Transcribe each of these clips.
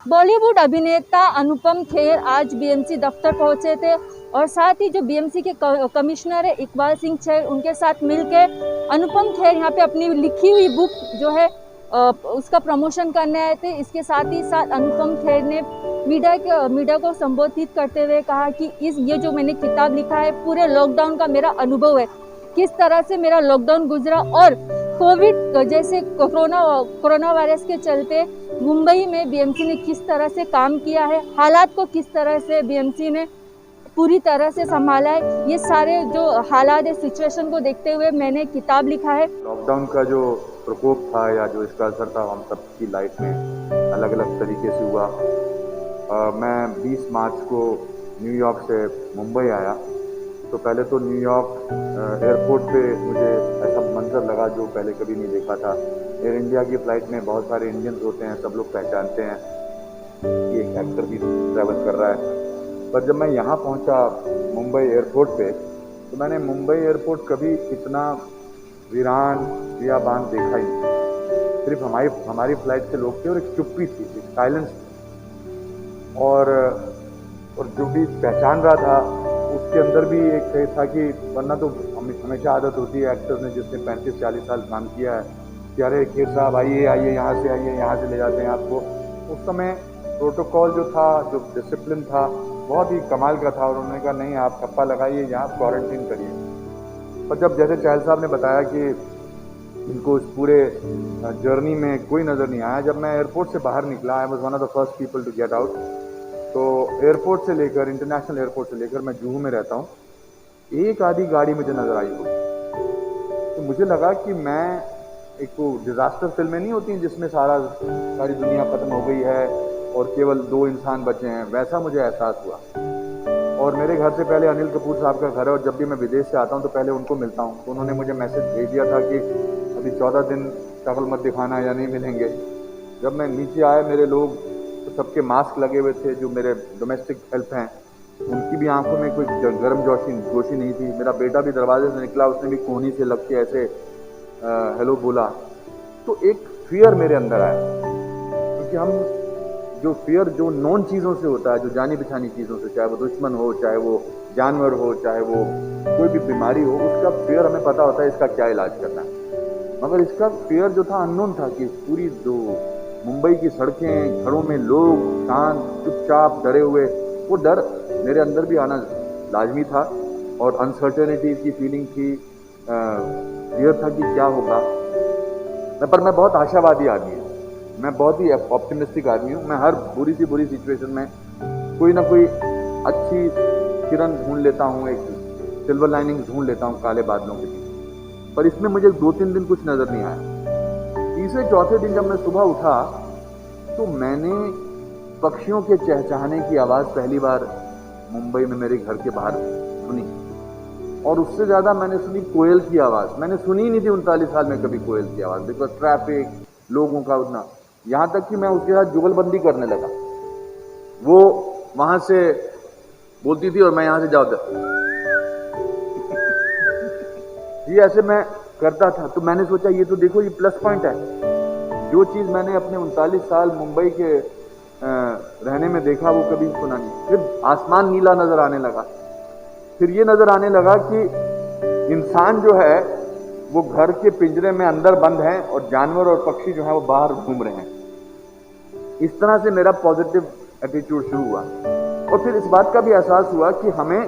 बॉलीवुड अभिनेता अनुपम खेर आज बीएमसी दफ्तर पहुंचे थे और साथ ही जो बीएमसी के कमिश्नर है इकबाल सिंह चहल, उनके साथ मिलकर अनुपम खेर यहाँ पे अपनी लिखी हुई बुक जो है उसका प्रमोशन करने आए थे। इसके साथ ही साथ अनुपम खेर ने मीडिया को संबोधित करते हुए कहा कि ये जो मैंने किताब लिखा है पूरे लॉकडाउन का मेरा अनुभव है, किस तरह से मेरा लॉकडाउन गुजरा और कोविड जैसे कोरोना वायरस के चलते मुंबई में बीएमसी ने किस तरह से काम किया है, हालात को किस तरह से बीएमसी ने पूरी तरह से संभाला है, ये सारे जो हालात है सिचुएशन को देखते हुए मैंने किताब लिखा है। लॉकडाउन का जो प्रकोप था या जो इसका असर था हम सबकी लाइफ में अलग अलग तरीके से हुआ। मैं 20 मार्च को न्यूयॉर्क से मुंबई आया तो पहले तो न्यूयॉर्क एयरपोर्ट पे मुझे ऐसा मंजर लगा जो पहले कभी नहीं देखा था। एयर इंडिया की फ़्लाइट में बहुत सारे इंडियंस होते हैं, सब लोग पहचानते हैं कि एक एक्टर भी ट्रैवल कर रहा है। पर जब मैं यहाँ पहुँचा मुंबई एयरपोर्ट पे तो मैंने मुंबई एयरपोर्ट कभी इतना वीरान बियाबान देखा ही नहीं। सिर्फ हमारी फ़्लाइट के लोग थे और एक चुप्पी थी, एक साइलेंस थी। और जो भी पहचान रहा था उसके अंदर भी एक था कि वरना तो हमेशा आदत होती है एक्टर्स ने जिसने 35-40 साल काम किया है कि अरे खेर साहब आइए यहाँ से आइए, यहाँ से ले जाते हैं आपको। उस समय प्रोटोकॉल जो था, जो डिसिप्लिन था, बहुत ही कमाल का था और उन्होंने कहा नहीं आप ठप्पा लगाइए, यहाँ क्वारंटीन करिए। पर जब जैसे चहल साहब ने बताया कि इनको इस पूरे जर्नी में कोई नज़र नहीं आया, जब मैं एयरपोर्ट से बाहर निकला, I was one of the first people to get out. तो एयरपोर्ट से लेकर, इंटरनेशनल एयरपोर्ट से लेकर, मैं जुहू में रहता हूँ, एक आधी गाड़ी मुझे नज़र आई होगी। तो मुझे लगा कि मैं एक तो डिज़ास्टर फिल्में नहीं होती जिसमें सारी दुनिया ख़त्म हो गई है और केवल 2 इंसान बचे हैं, वैसा मुझे एहसास हुआ। और मेरे घर से पहले अनिल कपूर साहब का घर है और जब भी मैं विदेश से आता हूँ तो पहले उनको मिलता हूँ। तो उन्होंने मुझे मैसेज भेज दिया था कि अभी 14 दिन शक्ल मत दिखाना या नहीं मिलेंगे। जब मैं नीचे आया मेरे लोग तो सबके मास्क लगे हुए थे। जो मेरे डोमेस्टिक हेल्प हैं उनकी भी आंखों में कोई गर्म जोशी नहीं थी। मेरा बेटा भी दरवाजे से निकला, उसने भी कोहनी से लग के ऐसे हेलो बोला। तो एक फियर मेरे अंदर आया, क्योंकि हम जो फियर जो नॉन चीज़ों से होता है, जो जानी पहचानी चीज़ों से, चाहे वो दुश्मन हो, चाहे वो जानवर हो, चाहे वो कोई भी बीमारी हो, उसका फियर हमें पता होता है इसका क्या इलाज करना है। मगर इसका फियर जो था अननोन था कि पूरी जो मुंबई की सड़कें, घरों में लोग शांत चुपचाप डरे हुए, वो डर मेरे अंदर भी आना लाजमी था और अनसर्टेनिटी की फीलिंग थी, फियर था कि क्या होगा। पर मैं बहुत आशावादी आदमी हूँ, मैं बहुत ही ऑप्टिमिस्टिक आदमी हूँ। मैं हर बुरी सी बुरी सिचुएशन में कोई ना कोई अच्छी किरण ढूंढ लेता हूँ, एक सिल्वर लाइनिंग ढूंढ लेता हूँ काले बादलों के बीच। पर इसमें मुझे 2-3 दिन कुछ नज़र नहीं आया। तीसरे चौथे दिन जब मैं सुबह उठा तो मैंने पक्षियों के चहचहाने की आवाज़ पहली बार मुंबई में मेरे घर के बाहर सुनी, और उससे ज़्यादा मैंने सुनी कोयल की आवाज़। मैंने सुनी ही नहीं थी 39 साल में कभी कोयल की आवाज़, बिकॉज ट्रैफिक, लोगों का उतना, यहाँ तक कि मैं उसके साथ जुगलबंदी करने लगा। वो वहाँ से बोलती थी और मैं यहाँ से जाता ये ऐसे मैं करता था। तो मैंने सोचा ये तो देखो, ये प्लस पॉइंट है। जो चीज़ मैंने अपने 39 साल मुंबई के रहने में देखा वो कभी सुना नहीं। फिर आसमान नीला नज़र आने लगा, फिर ये नज़र आने लगा कि इंसान जो है वो घर के पिंजरे में अंदर बंद हैं और जानवर और पक्षी जो है वो बाहर घूम रहे हैं। इस तरह से मेरा पॉजिटिव एटीट्यूड शुरू हुआ और फिर इस बात का भी एहसास हुआ कि हमें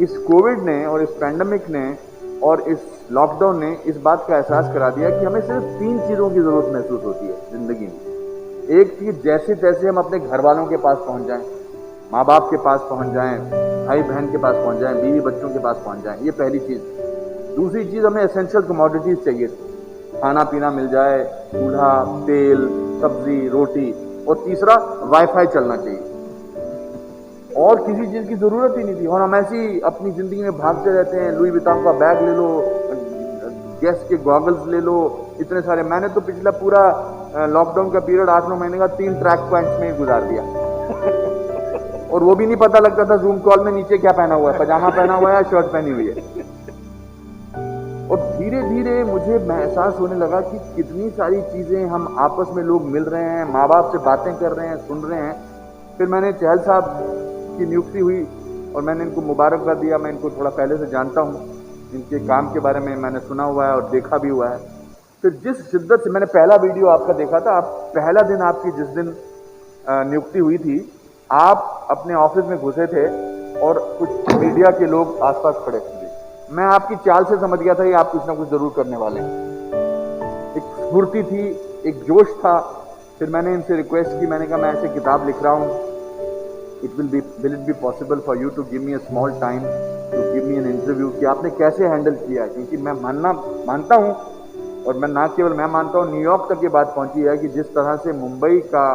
इस कोविड ने और इस पैंडेमिक ने और इस लॉकडाउन ने इस बात का एहसास करा दिया कि हमें सिर्फ 3 चीज़ों की ज़रूरत महसूस होती है ज़िंदगी में। एक चीज़, जैसे तैसे हम अपने घर वालों के पास पहुंच जाएं, माँ बाप के पास पहुंच जाएं, भाई बहन के पास पहुंच जाएं, बीवी बच्चों के पास पहुंच जाएं, ये पहली चीज़। दूसरी चीज़, हमें एसेंशियल कमोडिटीज़ चाहिए, खाना पीना मिल जाए, चूल्हा, तेल, सब्जी, रोटी। और तीसरा, वाईफाई चलना चाहिए। और किसी चीज़ की ज़रूरत ही नहीं थी। और हम ऐसी अपनी ज़िंदगी में भागते रहते हैं, लुई विटान का बैग ले लो, गैस के गॉगल्स ले लो, इतने सारे। मैंने तो पिछला पूरा लॉकडाउन का पीरियड 8-9 महीने का 3 ट्रैक पॉइंट्स में ही गुजार दिया और वो भी नहीं पता लगता था जूम कॉल में नीचे क्या पहना हुआ है, पजामा पहना हुआ है या शर्ट पहनी हुई है। और धीरे धीरे मुझे एहसास होने लगा कि कितनी सारी चीज़ें हम आपस में लोग मिल रहे हैं, माँ बाप से बातें कर रहे हैं, सुन रहे हैं। फिर मैंने चहल साहब की नियुक्ति हुई और मैंने इनको मुबारकबाद दिया। मैं इनको थोड़ा पहले से जानता हूँ, इनके काम के बारे में मैंने सुना हुआ है और देखा भी हुआ है। फिर जिस शिद्दत से मैंने पहला वीडियो आपका देखा था, आप पहला दिन आपकी जिस दिन नियुक्ति हुई थी, आप अपने ऑफिस में घुसे थे और कुछ मीडिया के लोग आसपास खड़े थे। मैं आपकी चाल से समझ गया था कि आप कुछ ना कुछ जरूर करने वाले हैं। एक स्फूर्ति थी, एक जोश था। फिर मैंने इनसे रिक्वेस्ट की, मैंने कहा मैं ऐसे किताब लिख रहा हूँ, will it be possible for you to give me a small time to give me an interview, कि आपने कैसे हैंडल किया है। क्योंकि मैं मानता हूँ, और मैं ना केवल मैं मानता हूँ, न्यूयॉर्क तक ये बात पहुंची है कि जिस तरह से मुंबई का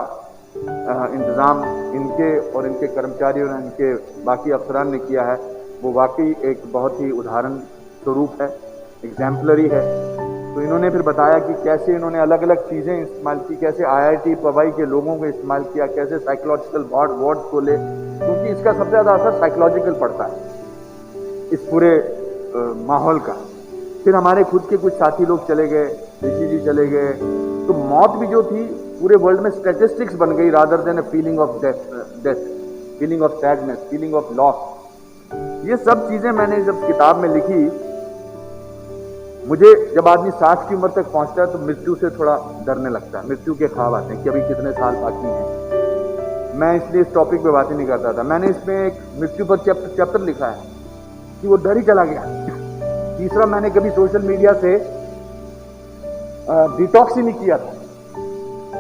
इंतज़ाम इनके और इनके कर्मचारियों ने, इनके बाकी अफसरान ने किया है, वो वाकई एक बहुत ही उदाहरण स्वरूप है, एग्जाम्पलरी है। तो इन्होंने फिर बताया कि कैसे इन्होंने अलग अलग चीज़ें इस्तेमाल की, कैसे IIT पवई के लोगों को इस्तेमाल किया, कैसे साइकोलॉजिकल वार्ड्स खोले, क्योंकि इसका सबसे ज़्यादा असर साइकोलॉजिकल पड़ता है इस पूरे माहौल का। फिर हमारे खुद के कुछ साथी लोग चले गए, ऋषि जी चले गए, तो मौत भी जो थी पूरे वर्ल्ड में स्टैटिस्टिक्स बन गई, rather than a feeling of death, feeling of sadness, feeling of loss. ये सब चीजें मैंने जब किताब में लिखी, मुझे जब आदमी 60 की उम्र तक पहुंचता है तो मृत्यु से थोड़ा डरने लगता है, मृत्यु के ख्वाब आते हैं कि अभी कितने साल बाकी हैं। मैं इसलिए इस टॉपिक पे बात ही नहीं करता था। मैंने इसमें एक मृत्यु पर चैप्टर लिखा है कि वो डर ही चला गया। तीसरा, मैंने कभी सोशल मीडिया से डिटॉक्स ही नहीं किया था।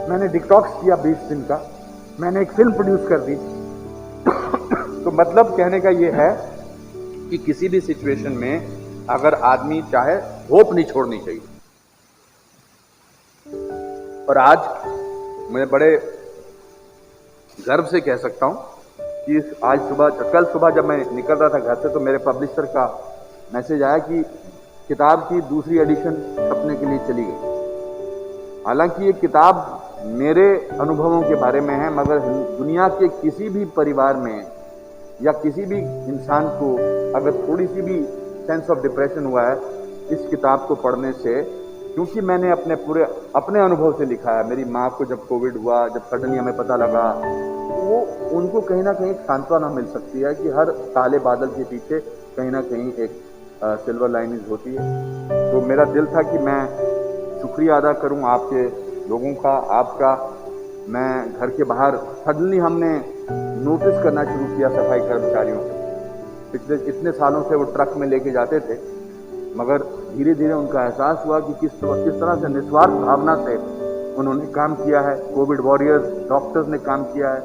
मैंने डिटॉक्स किया 20 दिन का। मैंने एक फिल्म प्रोड्यूस कर दी। तो मतलब कहने का ये है कि किसी भी सिचुएशन में अगर आदमी चाहे, होप नहीं छोड़नी चाहिए। और आज मैं बड़े गर्व से कह सकता हूं कि कल सुबह जब मैं निकल रहा था घर से, तो मेरे पब्लिशर का मैसेज आया कि किताब की दूसरी एडिशन छपने के लिए चली गई। हालांकि ये किताब मेरे अनुभवों के बारे में है, मगर दुनिया के किसी भी परिवार में या किसी भी इंसान को अगर थोड़ी सी भी सेंस ऑफ डिप्रेशन हुआ है इस किताब को पढ़ने से, क्योंकि मैंने अपने अनुभव से लिखा है। मेरी माँ को जब कोविड हुआ, जब सडनली हमें पता लगा, वो उनको कहीं ना कहीं सांत्वना मिल सकती है कि हर काले बादल के पीछे कहीं ना कहीं एक सिल्वर लाइनिंग होती है। तो मेरा दिल था कि मैं शुक्रिया अदा करूं आपके लोगों का, आपका। मैं घर के बाहर सडनली हमने नोटिस करना शुरू किया सफाई कर्मचारियों को। पिछले कितने सालों से वो ट्रक में लेके जाते थे, मगर धीरे धीरे उनका एहसास हुआ कि किस तरह से निस्वार्थ भावना से उन्होंने काम किया है। कोविड वॉरियर्स, डॉक्टर्स ने काम किया है।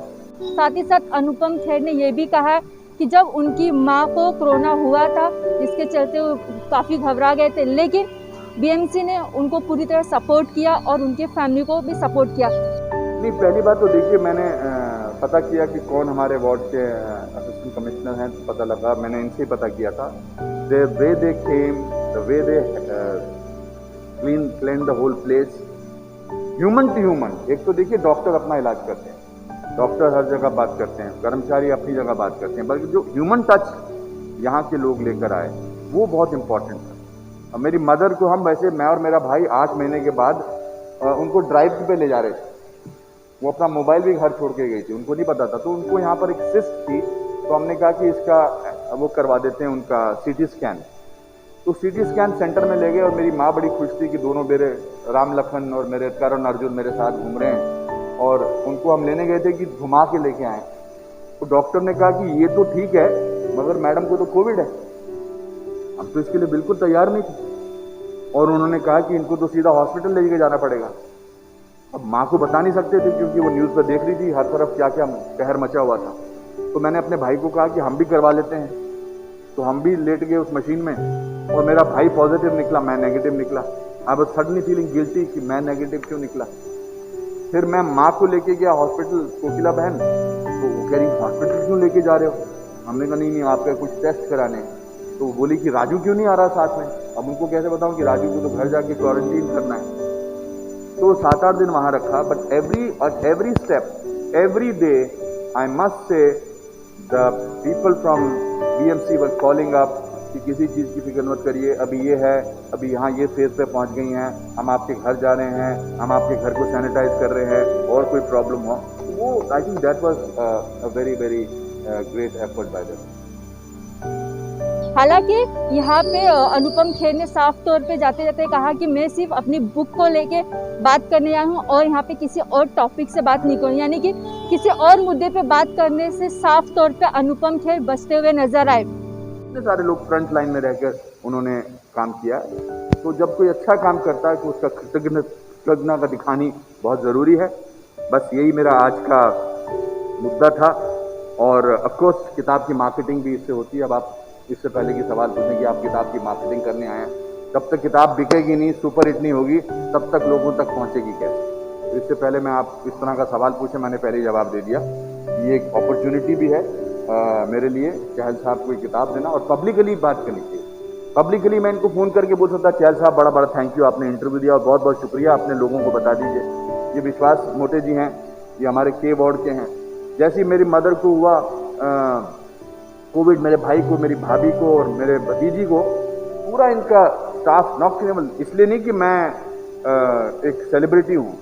साथ ही साथ अनुपम खेर ने ये भी कहा कि जब उनकी माँ को कोरोना हुआ था, जिसके चलते वो काफ़ी घबरा गए थे, लेकिन BMC ने उनको पूरी तरह सपोर्ट किया और उनके फैमिली को भी सपोर्ट किया। नहीं, पहली बात तो देखिए, मैंने पता किया कि कौन हमारे वार्ड के असिस्टेंट कमिश्नर हैं, तो पता लगा, मैंने इनसे ही पता किया था। The way they came, the way they cleaned the whole place, human to human. एक तो देखिए, डॉक्टर अपना इलाज करते हैं, डॉक्टर हर जगह बात करते हैं, कर्मचारी अपनी जगह बात करते हैं, बल्कि जो ह्यूमन टच यहाँ के लोग लेकर आए वो बहुत इंपॉर्टेंट था। अब मेरी मदर को हम वैसे, मैं और मेरा भाई 8 महीने के बाद उनको ड्राइव पे ले जा रहे थे। वो अपना मोबाइल भी घर छोड़ के गई थी, उनको नहीं पता था। तो उनको यहाँ पर एक सिस्ट थी, तो हमने कहा कि इसका वो करवा देते हैं, उनका CT स्कैन। तो CT स्कैन सेंटर में ले गए और मेरी माँ बड़ी खुश थी कि दोनों मेरे राम लखन और मेरे करण अर्जुन मेरे साथ घूम रहे हैं। और उनको हम लेने गए थे कि घुमा के लेके आए। तो डॉक्टर ने कहा कि ये तो ठीक है, मगर मैडम को तो कोविड है। हम तो इसके लिए बिल्कुल तैयार नहीं थे, और उन्होंने कहा कि इनको तो सीधा हॉस्पिटल ले के जाना पड़ेगा। अब माँ को बता नहीं सकते थे, क्योंकि वो न्यूज़ पर देख रही थी हर तरफ क्या क्या कहर मचा हुआ था। तो मैंने अपने भाई को कहा कि हम भी करवा लेते हैं। तो हम भी लेट गए उस मशीन में, और मेरा भाई पॉजिटिव निकला, मैं नेगेटिव निकला। I was suddenly feeling guilty कि मैं नेगेटिव क्यों निकला। फिर मैं माँ को लेके गया हॉस्पिटल, कोकिला बहन, तो वो कह रही हॉस्पिटल क्यों लेके जा रहे हो? हमने कहा नहीं आपका कुछ टेस्ट कराने हैं। तो वो बोली कि राजू क्यों नहीं आ रहा साथ में? अब उनको कैसे बताऊं कि राजू को तो घर जाके क्वारंटीन करना है। तो 7-8 दिन वहां रखा, but every step, every day, I must say the people from BMC were calling up कि किसी चीज़ की फिक्र मत करिए, अभी ये है, अभी यहाँ ये फेज़ पे पहुँच गई हैं, हम आपके घर जा रहे हैं, हम आपके घर को सैनिटाइज कर रहे हैं, और कोई प्रॉब्लम हो, वो I think that was a very very great effort bye them. हालांकि यहाँ पे अनुपम खेर ने साफ तौर पे जाते जाते कहा कि मैं सिर्फ अपनी बुक को लेके बात करने आया हूँ और यहाँ पे किसी और टॉपिक से बात नहीं करूँ, यानी कि किसी और मुद्दे पे बात करने से साफ तौर पे अनुपम खेर बचते हुए नजर आए। इतने सारे लोग फ्रंट लाइन में रहकर उन्होंने काम किया, तो जब कोई अच्छा काम करता है तो उसका कृतज्ञता दिखानी बहुत ज़रूरी है। बस यही मेरा आज का मुद्दा था। और ऑफकोर्स किताब की मार्केटिंग भी इससे होती है। अब आप इससे पहले की सवाल पूछें कि आप किताब की मार्केटिंग करने आए हैं, जब तक किताब बिकेगी नहीं, सुपर हिट नहीं होगी, तब तक लोगों तक पहुंचेगी कैसे? तो इससे पहले मैं आप इस तरह का सवाल पूछे, मैंने पहले ही जवाब दे दिया। ये एक अपॉर्चुनिटी भी है मेरे लिए चहल साहब को किताब देना और पब्लिकली बात करनी चाहिए। पब्लिकली मैं इनको फ़ोन करके बोल सकता, चहल साहब बड़ा बड़ा थैंक यू, आपने इंटरव्यू दिया और बहुत बहुत शुक्रिया, अपने लोगों को बता दीजिए। ये विश्वास मोटे जी हैं, ये हमारे के वार्ड के हैं। जैसे मेरी मदर को हुआ कोविड, मेरे भाई को, मेरी भाभी को और मेरे भतीजी को, पूरा इनका स्टाफ, नॉट केवल इसलिए नहीं कि मैं एक सेलिब्रिटी हूँ,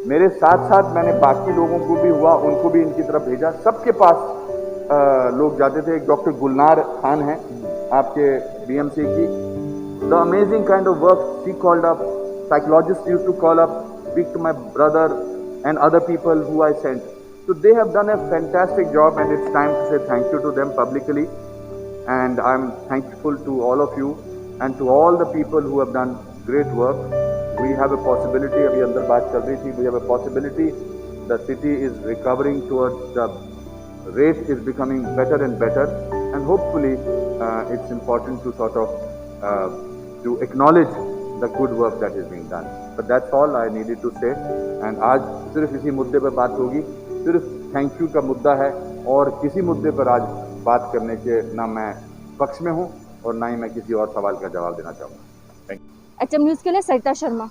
मेरे साथ साथ मैंने बाकी लोगों को भी हुआ, उनको भी इनकी तरफ भेजा। सबके पास लोग जाते थे। एक डॉक्टर गुलनार खान है आपके बीएमसी की, the amazing kind of work she called up, psychologist used to call up, speak to my brother and other people who I sent. So they have done a fantastic job, and it's time to say thank you to them publicly. And I'm thankful to all of you and to all the people who have done great work. We have a possibility, abhi andar baat chal rahi thi, we have a possibility. The city is recovering towards, the rate is becoming better and better, and hopefully it's important to sort of to acknowledge the good work that is being done. But that's all I needed to say. And आज सिर्फ इसी मुद्दे पर बात होगी, सिर्फ thank you का मुद्दा है, और किसी मुद्दे पर आज बात करने के ना मैं पक्ष में हूँ और ना ही मैं किसी और सवाल का जवाब देना चाहूँगा। Thank you. एचएम न्यूज़ के लिए सरिता शर्मा।